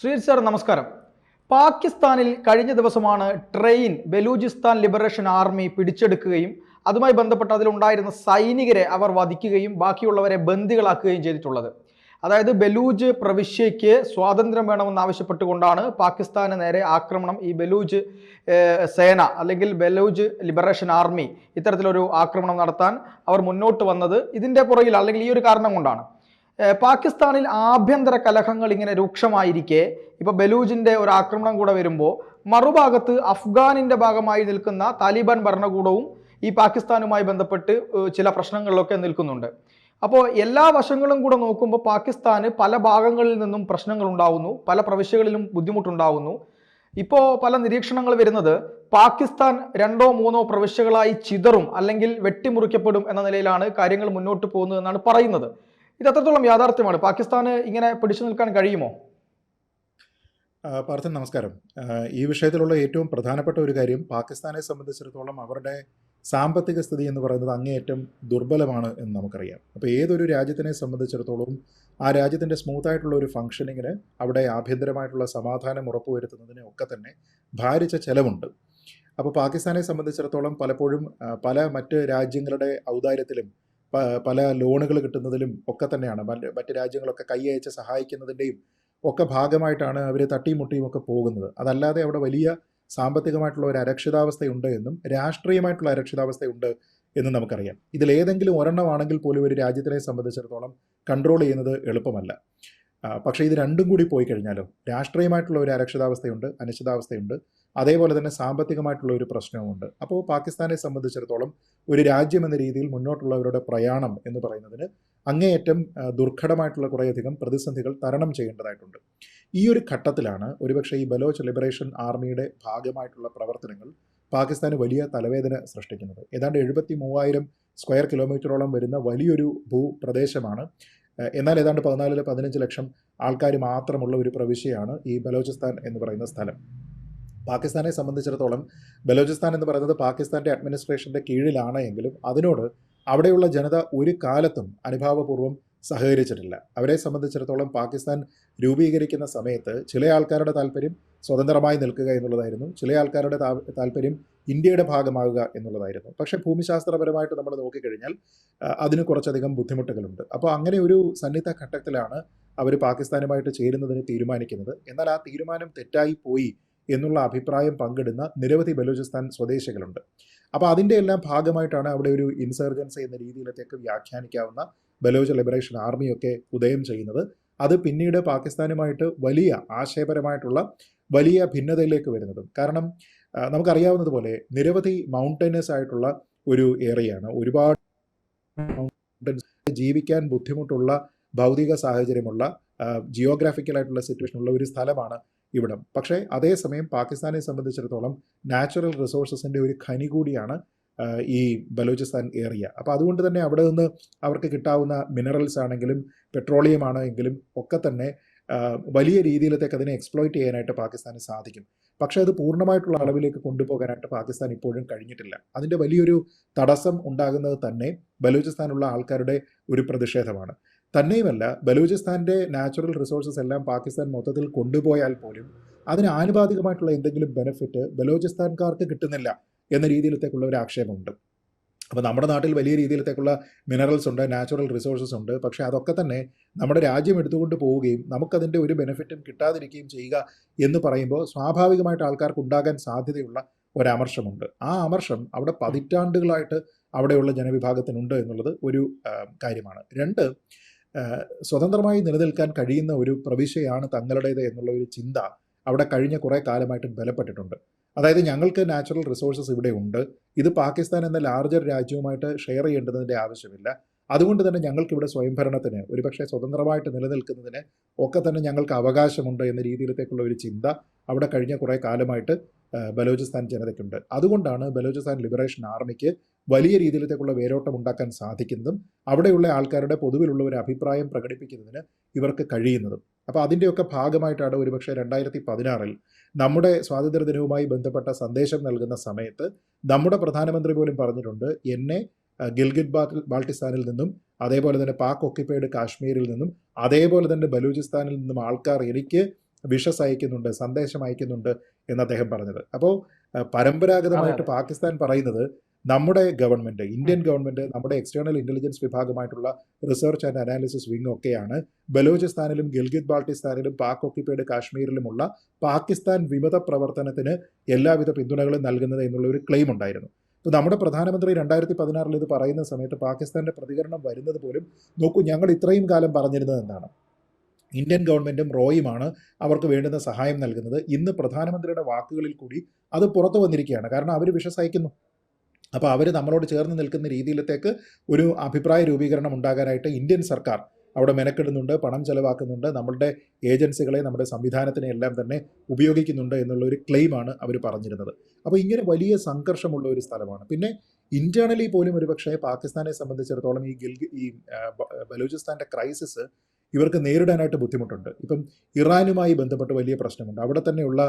Sreejith sir നമസ്കാരം. പാകിസ്ഥാനിൽ കഴിഞ്ഞ ദിവസമാണ് ട്രെയിൻ ബലൂചിസ്ഥാൻ ലിബറേഷൻ ആർമി പിടിച്ചെടുക്കുകയും അതുമായി ബന്ധപ്പെട്ട് അതിലുണ്ടായിരുന്ന സൈനികരെ അവർ വധിക്കുകയും ബാക്കിയുള്ളവരെ ബന്ദികളാക്കുകയും ചെയ്തിട്ടുള്ളത്. അതായത് ബലൂജ് പ്രവിശ്യയ്ക്ക് സ്വാതന്ത്ര്യം വേണമെന്ന് ആവശ്യപ്പെട്ടുകൊണ്ടാണ് പാകിസ്ഥാന് നേരെ ആക്രമണം ഈ ബലൂജ് സേന അല്ലെങ്കിൽ ബലൂജ് ലിബറേഷൻ ആർമി ഇത്തരത്തിലൊരു ആക്രമണം നടത്താൻ അവർ മുന്നോട്ട് വന്നത്. ഇതിൻ്റെ പുറകിൽ അല്ലെങ്കിൽ ഈ ഒരു കാരണം കൊണ്ടാണ്. പാകിസ്ഥാനിൽ ആഭ്യന്തര കലഹങ്ങൾ ഇങ്ങനെ രൂക്ഷമായിരിക്കെ ഇപ്പോൾ ബലൂജിൻ്റെ ഒരു ആക്രമണം കൂടെ വരുമ്പോൾ മറുഭാഗത്ത് അഫ്ഗാനിൻ്റെ ഭാഗമായി നിൽക്കുന്ന താലിബാൻ ഭരണകൂടവും ഈ പാകിസ്ഥാനുമായി ബന്ധപ്പെട്ട് ചില പ്രശ്നങ്ങളിലൊക്കെ നിൽക്കുന്നുണ്ട്. അപ്പോൾ എല്ലാ വശങ്ങളും കൂടെ നോക്കുമ്പോൾ പാകിസ്ഥാന് പല ഭാഗങ്ങളിൽ നിന്നും പ്രശ്നങ്ങൾ ഉണ്ടാവുന്നു, പല പ്രവിശ്യകളിലും ബുദ്ധിമുട്ടുണ്ടാവുന്നു. ഇപ്പോൾ പല നിരീക്ഷണങ്ങൾ വരുന്നത് പാകിസ്ഥാൻ രണ്ടോ മൂന്നോ പ്രവിശ്യകളായി ചിതറും അല്ലെങ്കിൽ വെട്ടിമുറിക്കപ്പെടും എന്ന നിലയിലാണ് കാര്യങ്ങൾ മുന്നോട്ട് പോകുന്നത് എന്നാണ് പറയുന്നത്. ഇത് എത്രത്തോളം യാഥാർത്ഥ്യമാണ്? പാകിസ്ഥാന് ഇങ്ങനെ പിടിച്ചു നിൽക്കാൻ കഴിയുമോ? പാർത്ഥൻ നമസ്കാരം. ഈ വിഷയത്തിലുള്ള ഏറ്റവും പ്രധാനപ്പെട്ട ഒരു കാര്യം, പാകിസ്ഥാനെ സംബന്ധിച്ചിടത്തോളം അവരുടെ സാമ്പത്തിക സ്ഥിതി എന്ന് പറയുന്നത് അങ്ങേയറ്റം ദുർബലമാണ് എന്ന് നമുക്കറിയാം. അപ്പോൾ ഏതൊരു രാജ്യത്തിനെ സംബന്ധിച്ചിടത്തോളം ആ രാജ്യത്തിൻ്റെ സ്മൂത്തായിട്ടുള്ള ഒരു ഫംഗ്ഷനിങ്ങിന്, അവിടെ ആഭ്യന്തരമായിട്ടുള്ള സമാധാനം ഉറപ്പുവരുത്തുന്നതിന് ഒക്കെ തന്നെ ഭാരിച്ച ചെലവുണ്ട്. അപ്പോൾ പാകിസ്ഥാനെ സംബന്ധിച്ചിടത്തോളം പലപ്പോഴും പല മറ്റ് രാജ്യങ്ങളുടെ ഔദാര്യത്തിലും പല ലോണുകൾ കിട്ടുന്നതിലും ഒക്കെ തന്നെയാണ് മറ്റ് രാജ്യങ്ങളൊക്കെ കൈയയച്ച് സഹായിക്കുന്നതിൻ്റെയും ഒക്കെ ഭാഗമായിട്ടാണ് അവർ തട്ടിയും മുട്ടിയും ഒക്കെ പോകുന്നത്. അതല്ലാതെ അവിടെ വലിയ സാമ്പത്തികമായിട്ടുള്ള ഒരു അരക്ഷിതാവസ്ഥയുണ്ട് എന്നും രാഷ്ട്രീയമായിട്ടുള്ള അരക്ഷിതാവസ്ഥയുണ്ട് എന്നും നമുക്കറിയാം. ഇതിലേതെങ്കിലും ഒരെണ്ണമാണെങ്കിൽ പോലും ഒരു രാജ്യത്തിനെ സംബന്ധിച്ചിടത്തോളം കൺട്രോൾ ചെയ്യുന്നത് എളുപ്പമല്ല. പക്ഷേ ഇത് രണ്ടും കൂടി പോയി കഴിഞ്ഞാലോ, രാഷ്ട്രീയമായിട്ടുള്ള ഒരു അരക്ഷിതാവസ്ഥയുണ്ട്, അനിശ്ചിതാവസ്ഥയുണ്ട്, അതേപോലെ തന്നെ സാമ്പത്തികമായിട്ടുള്ള ഒരു പ്രശ്നവുമുണ്ട്. അപ്പോൾ പാകിസ്ഥാനെ സംബന്ധിച്ചിടത്തോളം ഒരു രാജ്യം എന്ന രീതിയിൽ മുന്നോട്ടുള്ളവരുടെ പ്രയാണം എന്ന് പറയുന്നതിന് അങ്ങേയറ്റം ദുർഘടമായിട്ടുള്ള കുറേയധികം പ്രതിസന്ധികൾ തരണം ചെയ്യേണ്ടതായിട്ടുണ്ട്. ഈ ഒരു ഘട്ടത്തിലാണ് ഒരുപക്ഷെ ഈ ബലോച്ച് ലിബറേഷൻ ആർമിയുടെ ഭാഗമായിട്ടുള്ള പ്രവർത്തനങ്ങൾ പാകിസ്ഥാന് വലിയ തലവേദന സൃഷ്ടിക്കുന്നത്. ഏതാണ്ട് 73,000 സ്ക്വയർ കിലോമീറ്ററോളം വരുന്ന വലിയൊരു ഭൂപ്രദേശമാണ്. എന്നാൽ ഏതാണ്ട് 14-15 ലക്ഷം ആൾക്കാർ മാത്രമുള്ള ഒരു പ്രവിശ്യയാണ് ഈ ബലോചിസ്ഥാൻ എന്ന് പറയുന്ന സ്ഥലം. പാകിസ്ഥാനെ സംബന്ധിച്ചിടത്തോളം ബലോചിസ്ഥാൻ എന്ന് പറയുന്നത് പാകിസ്ഥാൻ്റെ അഡ്മിനിസ്ട്രേഷൻ്റെ കീഴിലാണ് എങ്കിലും അതിനോട് അവിടെയുള്ള ജനത ഒരു കാലത്തും അനുഭാവപൂർവ്വം സഹകരിച്ചിട്ടില്ല. അവരെ സംബന്ധിച്ചിടത്തോളം പാകിസ്ഥാൻ രൂപീകരിക്കുന്ന സമയത്ത് ചില ആൾക്കാരുടെ താല്പര്യം സ്വതന്ത്രമായി നിൽക്കുക എന്നുള്ളതായിരുന്നു, ചില ആൾക്കാരുടെ താല്പര്യം ഇന്ത്യയുടെ ഭാഗമാകുക എന്നുള്ളതായിരുന്നു. പക്ഷേ ഭൂമിശാസ്ത്രപരമായിട്ട് നമ്മൾ നോക്കിക്കഴിഞ്ഞാൽ അതിന് കുറച്ചധികം ബുദ്ധിമുട്ടുകളുണ്ട്. അപ്പോൾ അങ്ങനെ ഒരു സന്നിഗ്ധ ഘട്ടത്തിലാണ് അവർ പാകിസ്ഥാനുമായിട്ട് ചേരുന്നതിന് തീരുമാനിക്കുന്നത്. എന്നാൽ ആ തീരുമാനം തെറ്റായി പോയി എന്നുള്ള അഭിപ്രായം പങ്കിടുന്ന നിരവധി ബലൂചിസ്ഥാൻ സ്വദേശികളുണ്ട്. അപ്പോൾ അതിൻ്റെ എല്ലാം ഭാഗമായിട്ടാണ് അവിടെ ഒരു ഇൻസർജൻസി എന്ന രീതിയിലത്തേക്ക് വ്യാഖ്യാനിക്കാവുന്ന ബലോച്ച് ലിബറേഷൻ ആർമിയൊക്കെ ഉദയം ചെയ്യുന്നത്. അത് പിന്നീട് പാകിസ്ഥാനുമായിട്ട് വലിയ ആശയപരമായിട്ടുള്ള വലിയ ഭിന്നതയിലേക്ക് വരുന്നതും. കാരണം നമുക്കറിയാവുന്നതുപോലെ നിരവധി മൗണ്ടൈനസ് ആയിട്ടുള്ള ഒരു ഏരിയയാണ്, ഒരുപാട് ജീവിക്കാൻ ബുദ്ധിമുട്ടുള്ള ഭൗതിക സാഹചര്യമുള്ള ജിയോഗ്രാഫിക്കലായിട്ടുള്ള സിറ്റുവേഷനുള്ള ഒരു സ്ഥലമാണ് ഇവിടം. പക്ഷേ അതേസമയം പാകിസ്ഥാനെ സംബന്ധിച്ചിടത്തോളം നാച്ചുറൽ റിസോഴ്സസിൻ്റെ ഒരു ഖനി കൂടിയാണ് ഈ ബലൂചിസ്ഥാൻ ഏരിയ. അപ്പോൾ അതുകൊണ്ട് തന്നെ അവിടെ നിന്ന് അവർക്ക് കിട്ടാവുന്ന മിനറൽസ് ആണെങ്കിലും പെട്രോളിയം ആണെങ്കിലും ഒക്കെ തന്നെ വലിയ രീതിയിലത്തേക്ക് അതിനെ എക്സ്പ്ലോയിറ്റ് ചെയ്യാനായിട്ട് പാകിസ്ഥാന് സാധിക്കും. പക്ഷേ അത് പൂർണ്ണമായിട്ടുള്ള അളവിലേക്ക് കൊണ്ടുപോകാനായിട്ട് പാകിസ്ഥാൻ ഇപ്പോഴും കഴിഞ്ഞിട്ടില്ല. അതിൻ്റെ വലിയൊരു തടസ്സം ഉണ്ടാകുന്നത് തന്നെ ബലൂചിസ്ഥാനുള്ള ആൾക്കാരുടെ ഒരു പ്രതിഷേധമാണ്. തന്നെയുമല്ല, ബലൂചിസ്ഥാൻ്റെ നാച്ചുറൽ റിസോഴ്സസ് എല്ലാം പാകിസ്ഥാൻ മൊത്തത്തിൽ കൊണ്ടുപോയാൽ പോലും അതിന് ആനുപാതികമായിട്ടുള്ള എന്തെങ്കിലും ബെനിഫിറ്റ് ബലൂചിസ്ഥാൻകാർക്ക് കിട്ടുന്നില്ല എന്ന രീതിയിലത്തേക്കുള്ള ഒരു ആക്ഷേപമുണ്ട്. അപ്പോൾ നമ്മുടെ നാട്ടിൽ വലിയ രീതിയിലത്തേക്കുള്ള മിനറൽസ് ഉണ്ട്, നാച്ചുറൽ റിസോഴ്സസ് ഉണ്ട്. പക്ഷേ അതൊക്കെ തന്നെ നമ്മുടെ രാജ്യം എടുത്തുകൊണ്ട് പോവുകയും നമുക്കതിൻ്റെ ഒരു ബെനിഫിറ്റും കിട്ടാതിരിക്കുകയും ചെയ്യുക എന്ന് പറയുമ്പോൾ സ്വാഭാവികമായിട്ട് ആൾക്കാർക്ക് ഉണ്ടാകാൻ സാധ്യതയുള്ള ഒരമർഷമുണ്ട്. ആ അമർഷം അവിടെ പതിറ്റാണ്ടുകളായിട്ട് അവിടെയുള്ള ജനവിഭാഗത്തിനുണ്ട് എന്നുള്ളത് ഒരു കാര്യമാണ്. രണ്ട്, സ്വതന്ത്രമായി നിലനിൽക്കാൻ കഴിയുന്ന ഒരു പ്രവിശ്യയാണ് തങ്ങളുടേത് എന്നുള്ള ഒരു ചിന്ത അവിടെ കഴിഞ്ഞ കുറേ കാലമായിട്ട് ബലപ്പെട്ടിട്ടുണ്ട്. അതായത് ഞങ്ങൾക്ക് നാച്ചുറൽ റിസോഴ്സസ് ഇവിടെ ഉണ്ട്, ഇത് പാകിസ്ഥാൻ എന്ന ലാർജർ രാജ്യവുമായിട്ട് ഷെയർ ചെയ്യേണ്ടതിൻ്റെ ആവശ്യമില്ല, അതുകൊണ്ട് തന്നെ ഞങ്ങൾക്കിവിടെ സ്വയംഭരണത്തിന് ഒരുപക്ഷെ സ്വതന്ത്രമായിട്ട് നിലനിൽക്കുന്നതിന് ഒക്കെ തന്നെ ഞങ്ങൾക്ക് അവകാശമുണ്ട് എന്ന രീതിയിലത്തേക്കുള്ള ഒരു ചിന്ത അവിടെ കഴിഞ്ഞ കുറേ കാലമായിട്ട് ബലൂചിസ്ഥാൻ ജനതയ്ക്കുണ്ട്. അതുകൊണ്ടാണ് ബലൂചിസ്ഥാൻ ലിബറേഷൻ ആർമിക്ക് വലിയ രീതിയിലത്തേക്കുള്ള വേരോട്ടം ഉണ്ടാക്കാൻ സാധിക്കുന്നതും അവിടെയുള്ള ആൾക്കാരുടെ പൊതുവിലുള്ള ഒരു അഭിപ്രായം പ്രകടിപ്പിക്കുന്നതിന് ഇവർക്ക് കഴിയുന്നതും. അപ്പോൾ അതിൻ്റെയൊക്കെ ഭാഗമായിട്ടാണ് ഒരുപക്ഷെ 2016 നമ്മുടെ സ്വാതന്ത്ര്യദിനവുമായി ബന്ധപ്പെട്ട സന്ദേശം നൽകുന്ന സമയത്ത് നമ്മുടെ പ്രധാനമന്ത്രി പോലും പറഞ്ഞിട്ടുണ്ട്, എന്നെ ഗിൽഗിറ്റ് ബാൾട്ടിസ്ഥാനിൽ നിന്നും അതേപോലെ തന്നെ പാക് ഒക്യുപ്പൈഡ് കാശ്മീരിൽ നിന്നും അതേപോലെ തന്നെ ബലൂചിസ്ഥാനിൽ നിന്നും ആൾക്കാർ എനിക്ക് വിഷസ് അയക്കുന്നുണ്ട്, സന്ദേശം അയക്കുന്നുണ്ട് എന്ന് അദ്ദേഹം പറഞ്ഞത്. അപ്പോൾ പരമ്പരാഗതമായിട്ട് പാകിസ്ഥാൻ പറയുന്നത് നമ്മുടെ ഗവൺമെൻറ്, ഇന്ത്യൻ ഗവൺമെൻറ്, നമ്മുടെ എക്സ്റ്റേണൽ ഇൻ്റലിജൻസ് വിഭാഗമായിട്ടുള്ള റിസർച്ച് ആൻഡ് അനാലിസിസ് വിങ് ഒക്കെയാണ് ബലൂചിസ്ഥാനിലും ഗിൽഗിത് ബാൾട്ടിസ്ഥാനിലും പാക് ഓക്യുപ്പൈഡ് കാശ്മീരിലുമുള്ള പാകിസ്ഥാൻ വിമത പ്രവർത്തനത്തിന് എല്ലാവിധ പിന്തുണകളും നൽകുന്നത് എന്നുള്ള ഒരു ക്ലെയിം ഉണ്ടായിരുന്നു. ഇപ്പോൾ നമ്മുടെ പ്രധാനമന്ത്രി 2016 ഇത് പറയുന്ന സമയത്ത് പാകിസ്ഥാൻ്റെ പ്രതികരണം വരുന്നത് പോലും, നോക്കൂ ഞങ്ങൾ ഇത്രയും കാലം പറഞ്ഞിരുന്നത് എന്താണ്, ഇന്ത്യൻ ഗവൺമെൻറ്റും റോയുമാണ് അവർക്ക് വേണ്ടുന്ന സഹായം നൽകുന്നത്. ഇന്ന് പ്രധാനമന്ത്രിയുടെ വാക്കുകളിൽ കൂടി അത് പുറത്തു വന്നിരിക്കുകയാണ്. കാരണം അവർ വിശ്വസിക്കുന്നു. അപ്പോൾ അവർ നമ്മളോട് ചേർന്ന് നിൽക്കുന്ന രീതിയിലത്തേക്ക് ഒരു അഭിപ്രായ രൂപീകരണം ഉണ്ടാകാനായിട്ട് ഇന്ത്യൻ സർക്കാർ അവിടെ മെനക്കെടുന്നുണ്ട്, പണം ചെലവാക്കുന്നുണ്ട്, നമ്മളുടെ ഏജൻസികളെ, നമ്മുടെ സംവിധാനത്തിനെ എല്ലാം തന്നെ ഉപയോഗിക്കുന്നുണ്ട് എന്നുള്ളൊരു ക്ലെയിമാണ് അവർ പറഞ്ഞിരുന്നത്. അപ്പോൾ ഇങ്ങനെ വലിയ സംഘർഷമുള്ള ഒരു സ്ഥലമാണ്. പിന്നെ ഇന്റേണലി പോലും ഒരുപക്ഷെ പാകിസ്ഥാനെ സംബന്ധിച്ചിടത്തോളം ഈ ബലൂചിസ്ഥാൻ്റെ ക്രൈസിസ് ഇവർക്ക് നേരിടാനായിട്ട് ബുദ്ധിമുട്ടുണ്ട്. ഇപ്പം ഇറാനുമായി ബന്ധപ്പെട്ട് വലിയ പ്രശ്നമുണ്ട്. അവിടെ തന്നെയുള്ള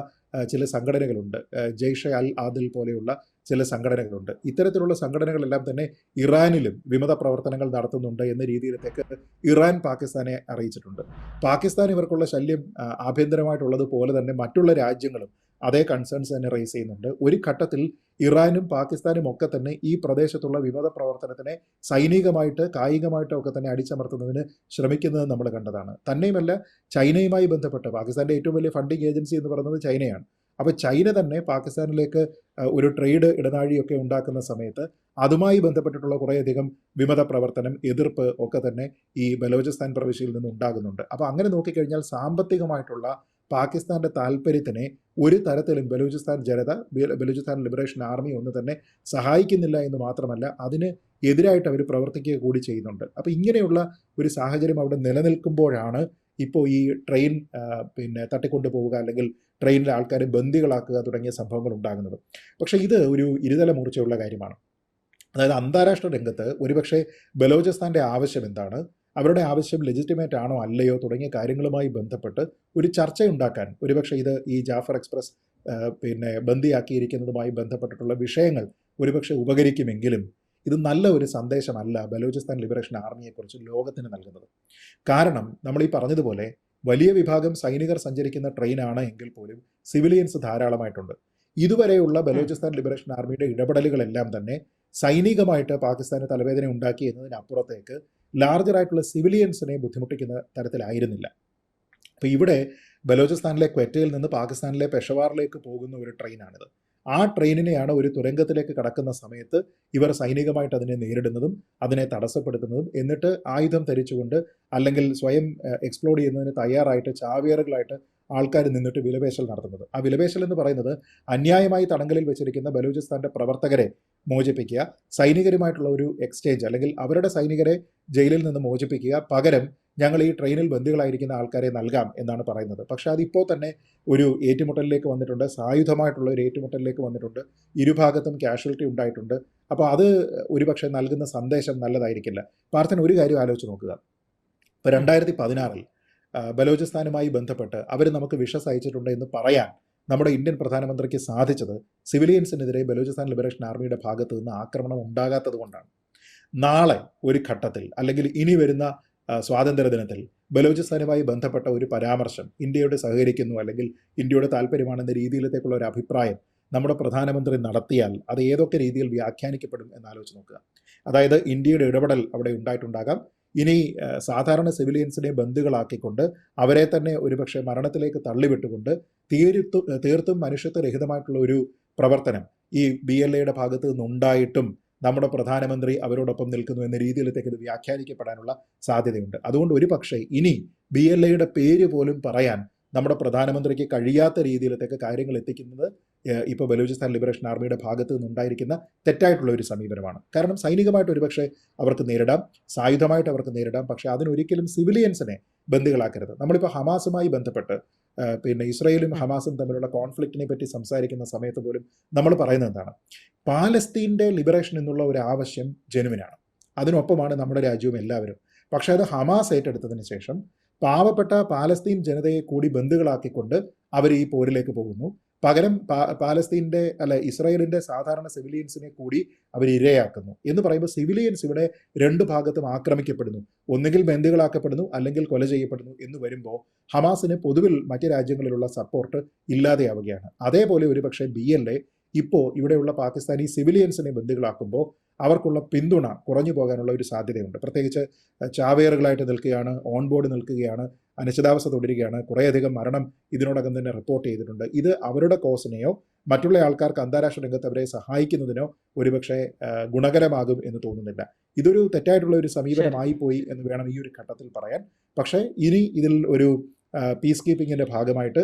ചില സംഘടനകളുണ്ട്, ജെയ്ഷെ അൽ ആദിൽ പോലെയുള്ള ചില സംഘടനകളുണ്ട്. ഇത്തരത്തിലുള്ള സംഘടനകളെല്ലാം തന്നെ ഇറാനിലും വിമത പ്രവർത്തനങ്ങൾ നടത്തുന്നുണ്ട് എന്ന രീതിയിലത്തേക്ക് ഇറാൻ പാകിസ്ഥാനെ അറിയിച്ചിട്ടുണ്ട്. പാകിസ്ഥാൻ ഇവർക്കുള്ള ശല്യം ആഭ്യന്തരമായിട്ടുള്ളത് പോലെ തന്നെ മറ്റുള്ള രാജ്യങ്ങളും അതേ കൺസേൺസ് തന്നെ റേസ് ചെയ്യുന്നുണ്ട്. ഒരു ഘട്ടത്തിൽ ഇറാനും പാകിസ്ഥാനും ഒക്കെ തന്നെ ഈ പ്രദേശത്തുള്ള വിമത പ്രവർത്തനത്തിനെ സൈനികമായിട്ട് കായികമായിട്ടും ഒക്കെ തന്നെ അടിച്ചമർത്തുന്നതിന് ശ്രമിക്കുന്നത് നമ്മൾ കണ്ടതാണ്. തന്നെയുമല്ല, ചൈനയുമായി ബന്ധപ്പെട്ട് പാകിസ്ഥാൻ്റെ ഏറ്റവും വലിയ ഫണ്ടിങ് ഏജൻസി എന്ന് പറയുന്നത് ചൈനയാണ്. അപ്പോൾ ചൈന തന്നെ പാകിസ്ഥാനിലേക്ക് ഒരു ട്രേഡ് ഇടനാഴിയൊക്കെ ഉണ്ടാക്കുന്ന സമയത്ത് അതുമായി ബന്ധപ്പെട്ടിട്ടുള്ള കുറേയധികം വിമത പ്രവർത്തനം, എതിർപ്പ് ഒക്കെ തന്നെ ഈ ബലോചിസ്ഥാൻ പ്രവിശ്യയിൽ നിന്ന് ഉണ്ടാകുന്നുണ്ട്. അപ്പോൾ അങ്ങനെ നോക്കിക്കഴിഞ്ഞാൽ സാമ്പത്തികമായിട്ടുള്ള പാകിസ്ഥാൻ്റെ താല്പര്യത്തിനെ ഒരു തരത്തിലും ബലൂചിസ്ഥാൻ ജനത, ബലൂചിസ്ഥാൻ ലിബറേഷൻ ആർമി ഒന്നും തന്നെ സഹായിക്കുന്നില്ല എന്ന് മാത്രമല്ല അതിന് എതിരായിട്ട് അവർ പ്രവർത്തിക്കുക കൂടി ചെയ്യുന്നുണ്ട്. അപ്പോൾ ഇങ്ങനെയുള്ള ഒരു സാഹചര്യം അവിടെ നിലനിൽക്കുമ്പോഴാണ് ഇപ്പോൾ ഈ ട്രെയിൻ തട്ടിക്കൊണ്ടു പോവുക, അല്ലെങ്കിൽ ട്രെയിനിലെ ആൾക്കാരെ ബന്ദികളാക്കുക തുടങ്ങിയ സംഭവങ്ങൾ ഉണ്ടാകുന്നത്. പക്ഷേ ഇത് ഒരു ഇരുതല മൂർച്ചയുള്ള കാര്യമാണ്. അതായത് അന്താരാഷ്ട്ര രംഗത്ത് ഒരുപക്ഷെ ബലോചിസ്ഥാൻ്റെ ആവശ്യം എന്താണ്, അവരുടെ ആവശ്യം ലെജിറ്റിമേറ്റ് ആണോ അല്ലയോ തുടങ്ങിയ കാര്യങ്ങളുമായി ബന്ധപ്പെട്ട് ഒരു ചർച്ചയുണ്ടാക്കാൻ ഒരുപക്ഷെ ഇത് ഈ ജാഫർ എക്സ്പ്രസ് ബന്ദിയാക്കിയിരിക്കുന്നതുമായി ബന്ധപ്പെട്ടിട്ടുള്ള വിഷയങ്ങൾ ഒരുപക്ഷെ ഉപകരിക്കുമെങ്കിലും ഇത് നല്ല ഒരു സന്ദേശമല്ല ബലൂചിസ്ഥാൻ ലിബറേഷൻ ആർമിയെക്കുറിച്ച് ലോകത്തിന് നൽകുന്നത്. കാരണം നമ്മൾ ഈ പറഞ്ഞതുപോലെ വലിയ വിഭാഗം സൈനികർ സഞ്ചരിക്കുന്ന ട്രെയിനാണ് എങ്കിൽ പോലും സിവിലിയൻസ് ധാരാളമായിട്ടുണ്ട്. ഇതുവരെയുള്ള ബലൂചിസ്ഥാൻ ലിബറേഷൻ ആർമിയുടെ ഇടപെടലുകളെല്ലാം തന്നെ സൈനികമായിട്ട് പാകിസ്ഥാന് തലവേദന ഉണ്ടാക്കി എന്നതിനപ്പുറത്തേക്ക് ലാർജറായിട്ടുള്ള സിവിലിയൻസിനെ ബുദ്ധിമുട്ടിക്കുന്ന തരത്തിലായിരുന്നില്ല. അപ്പോൾ ഇവിടെ ബലോചിസ്ഥാനിലെ ക്വറ്റയിൽ നിന്ന് പാകിസ്ഥാനിലെ പെഷവാറിലേക്ക് പോകുന്ന ഒരു ട്രെയിനാണിത്. ആ ട്രെയിനിനെയാണ് ഒരു തുരങ്കത്തിലേക്ക് കടക്കുന്ന സമയത്ത് ഇവർ സൈനികമായിട്ട് അതിനെ നേരിടുന്നതും അതിനെ തടസ്സപ്പെടുത്തുന്നതും, എന്നിട്ട് ആയുധം ധരിച്ചുകൊണ്ട് അല്ലെങ്കിൽ സ്വയം എക്സ്പ്ലോഡ് ചെയ്യുന്നതിന് തയ്യാറായിട്ട് ചാവേറുകളായിട്ട് ആൾക്കാർ നിന്നിട്ട് വിലപേശൽ നടത്തുന്നത്. ആ വിലപേശൽ എന്ന് പറയുന്നത് അന്യായമായി തടങ്കലിൽ വെച്ചിരിക്കുന്ന ബലൂചിസ്ഥാൻ്റെ പ്രവർത്തകരെ മോചിപ്പിക്കുക, സൈനികരുമായിട്ടുള്ള ഒരു എക്സ്ചേഞ്ച്, അല്ലെങ്കിൽ അവരുടെ സൈനികരെ ജയിലിൽ നിന്ന് മോചിപ്പിക്കുക, പകരം ഞങ്ങൾ ഈ ട്രെയിനിൽ ബന്ദികളായിരിക്കുന്ന ആൾക്കാരെ നൽകാം എന്നാണ് പറയുന്നത്. പക്ഷേ അതിപ്പോൾ തന്നെ ഒരു ഏറ്റുമുട്ടലിലേക്ക് വന്നിട്ടുണ്ട്, സായുധമായിട്ടുള്ള ഒരു ഏറ്റുമുട്ടലിലേക്ക് വന്നിട്ടുണ്ട്, ഇരുഭാഗത്തും കാഷ്വാലിറ്റി ഉണ്ടായിട്ടുണ്ട്. അപ്പോൾ അത് ഒരുപക്ഷെ നൽകുന്ന സന്ദേശം നല്ലതായിരിക്കില്ല. പാർത്ഥൻ, ഒരു കാര്യം ആലോചിച്ച് നോക്കുക. ഇപ്പോൾ 2016 ബലോചിസ്ഥാനുമായി ബന്ധപ്പെട്ട് അവർ നമുക്ക് വിഷസ് അയച്ചിട്ടുണ്ട് എന്ന് പറയാൻ നമ്മുടെ ഇന്ത്യൻ പ്രധാനമന്ത്രിക്ക് സാധിച്ചത് സിവിലിയൻസിനെതിരെ ബലൂചിസ്ഥാൻ ലിബറേഷൻ ആർമിയുടെ ഭാഗത്തു നിന്ന് ആക്രമണം ഉണ്ടാകാത്തത് കൊണ്ടാണ്. നാളെ ഒരു ഘട്ടത്തിൽ അല്ലെങ്കിൽ ഇനി വരുന്ന സ്വാതന്ത്ര്യദിനത്തിൽ ബലൂചിസ്ഥാനുമായി ബന്ധപ്പെട്ട ഒരു പരാമർശം ഇന്ത്യയോട് സഹകരിക്കുന്നു അല്ലെങ്കിൽ ഇന്ത്യയുടെ താല്പര്യമാണെന്ന രീതിയിലത്തേക്കുള്ള ഒരു അഭിപ്രായം നമ്മുടെ പ്രധാനമന്ത്രി നടത്തിയാൽ അത് ഏതൊക്കെ രീതിയിൽ വ്യാഖ്യാനിക്കപ്പെടും എന്നാലോചിച്ച് നോക്കുക. അതായത് ഇന്ത്യയുടെ ഇടപെടൽ അവിടെ ഉണ്ടായിട്ടുണ്ടാകാം. ഇനി സാധാരണ സിവിലിയൻസിനെ ബന്ദികളാക്കിക്കൊണ്ട് അവരെ തന്നെ ഒരുപക്ഷെ മരണത്തിലേക്ക് തള്ളിവിട്ടുകൊണ്ട് തീർത്തും മനുഷ്യത്വരഹിതമായിട്ടുള്ള ഒരു പ്രവർത്തനം ഈ BLAയുടെ ഭാഗത്ത് നിന്നുണ്ടായിട്ടും നമ്മുടെ പ്രധാനമന്ത്രി അവരോടൊപ്പം നിൽക്കുന്നു എന്ന രീതിയിലത്തേക്ക് ഇത് വ്യാഖ്യാനിക്കപ്പെടാനുള്ള സാധ്യതയുണ്ട്. അതുകൊണ്ട് ഒരു പക്ഷേ ഇനി BLAയുടെ പേര് പോലും പറയാൻ നമ്മുടെ പ്രധാനമന്ത്രിക്ക് കഴിയാത്ത രീതിയിലത്തേക്ക് കാര്യങ്ങൾ എത്തിക്കുന്നത് ഇപ്പോൾ ബലൂചിസ്ഥാൻ ലിബറേഷൻ ആർമിയുടെ ഭാഗത്ത് നിന്നുണ്ടായിരിക്കുന്ന തെറ്റായിട്ടുള്ള ഒരു സമീപനമാണ്. കാരണം സൈനികമായിട്ട് ഒരുപക്ഷെ അവർക്ക് നേരിടാം, സായുധമായിട്ട് അവർക്ക് നേരിടാം, പക്ഷേ അതിനൊരിക്കലും സിവിലിയൻസിനെ ബന്ദികളാക്കരുത്. നമ്മളിപ്പോൾ ഹമാസുമായി ബന്ധപ്പെട്ട് ഇസ്രായേലും ഹമാസും തമ്മിലുള്ള കോൺഫ്ലിക്റ്റിനെ പറ്റി സംസാരിക്കുന്ന സമയത്ത് പോലും നമ്മൾ പറയുന്നത് എന്താണ്, പാലസ്തീൻ്റെ ലിബറേഷൻ എന്നുള്ള ഒരു ആവശ്യം ജെനുവിനാണ്, അതിനൊപ്പമാണ് നമ്മുടെ രാജ്യവും എല്ലാവരും. പക്ഷേ അത് ഹമാസ് ഏറ്റെടുത്തതിന് ശേഷം പാവപ്പെട്ട പാലസ്തീൻ ജനതയെ കൂടി ബന്ദികളാക്കിക്കൊണ്ട് അവർ ഈ പോരിലേക്ക് പോകുന്നു. പകരം പാലസ്തീൻ്റെ ഇസ്രായേലിൻ്റെ സാധാരണ സിവിലിയൻസിനെ കൂടി അവർ ഇരയാക്കുന്നു എന്ന് പറയുമ്പോൾ സിവിലിയൻസ് ഇവിടെ രണ്ട് ഭാഗത്തും ആക്രമിക്കപ്പെടുന്നു, ഒന്നുകിൽ ബന്ദികളാക്കപ്പെടുന്നു അല്ലെങ്കിൽ കൊല ചെയ്യപ്പെടുന്നു എന്ന് വരുമ്പോൾ ഹമാസിന് പൊതുവിൽ മറ്റ് രാജ്യങ്ങളിലുള്ള സപ്പോർട്ട് ഇല്ലാതെയാവുകയാണ്. അതേപോലെ ഒരുപക്ഷെ BLA ഇപ്പോൾ ഇവിടെയുള്ള പാകിസ്ഥാനി സിവിലിയൻസിനെ ബന്ദികളാക്കുമ്പോൾ അവർക്കുള്ള പിന്തുണ കുറഞ്ഞു പോകാനുള്ള ഒരു സാധ്യതയുണ്ട്. പ്രത്യേകിച്ച് ചാവേറുകളായിട്ട് നിൽക്കുകയാണ്, ഓൺ ബോർഡ് നിൽക്കുകയാണ്, അനിശ്ചിതാവസ്ഥ തുടരുകയാണ്, കുറേയധികം മരണം ഇതിനോടകം തന്നെ റിപ്പോർട്ട് ചെയ്തിട്ടുണ്ട്. ഇത് അവരുടെ കോസിനെയോ മറ്റുള്ള ആൾക്കാർക്ക് അന്താരാഷ്ട്ര രംഗത്ത് അവരെ സഹായിക്കുന്നതിനോ ഒരുപക്ഷെ ഗുണകരമാകും എന്ന് തോന്നുന്നില്ല. ഇതൊരു തെറ്റായിട്ടുള്ള ഒരു സമീപനമായി പോയി എന്ന് വേണം ഈ ഒരു ഘട്ടത്തിൽ പറയാൻ. പക്ഷേ ഇനി ഇതിൽ ഒരു പീസ് കീപ്പിങ്ങിൻ്റെ ഭാഗമായിട്ട്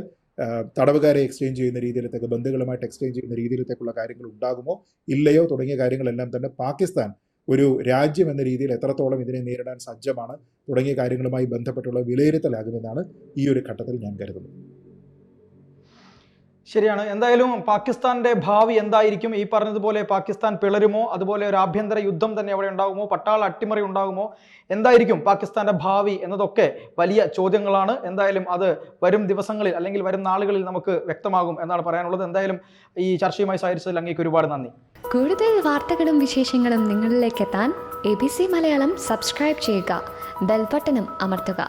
തടവുകാരെ എക്സ്ചേഞ്ച് ചെയ്യുന്ന രീതിയിലത്തേക്ക്, ബന്ധുക്കളുമായിട്ട് എക്സ്ചേഞ്ച് ചെയ്യുന്ന രീതിയിലത്തേക്കുള്ള കാര്യങ്ങൾ ഉണ്ടാകുമോ ഇല്ലയോ തുടങ്ങിയ കാര്യങ്ങളെല്ലാം തന്നെ പാകിസ്ഥാൻ ഒരു രാജ്യം എന്ന രീതിയിൽ എത്രത്തോളം ഇതിനെ നേരിടാൻ സജ്ജമാണ് തുടങ്ങിയ കാര്യങ്ങളുമായി ബന്ധപ്പെട്ടുള്ള വിലയിരുത്തലാകുമെന്നാണ് ഈ ഒരു ഘട്ടത്തിൽ ഞാൻ കരുതുന്നത്. ശരിയാണ്. എന്തായാലും പാകിസ്ഥാന്റെ ഭാവി എന്തായിരിക്കും? ഈ പറഞ്ഞതുപോലെ പാകിസ്ഥാൻ പിളരുമോ, അതുപോലെ ഒരു ആഭ്യന്തര യുദ്ധം തന്നെ അവിടെ ഉണ്ടാകുമോ, പട്ടാള അട്ടിമറി ഉണ്ടാകുമോ, എന്തായിരിക്കും പാകിസ്ഥാന്റെ ഭാവി എന്നതൊക്കെ വലിയ ചോദ്യങ്ങളാണ്. എന്തായാലും അത് വരും ദിവസങ്ങളിൽ അല്ലെങ്കിൽ വരും നാളുകളിൽ നമുക്ക് വ്യക്തമാകും എന്നാണ് പറയാനുള്ളത്. എന്തായാലും ഈ ചർച്ചയുമായി സഹകരിച്ചതിൽ അങ്ങേക്ക് ഒരുപാട് നന്ദി. കൂടുതൽ വാർത്തകളും വിശേഷങ്ങളും നിങ്ങളിലേക്ക് എത്താൻ ABC മലയാളം സബ്സ്ക്രൈബ് ചെയ്യുക, ബെൽ ബട്ടണും അമർത്തുക.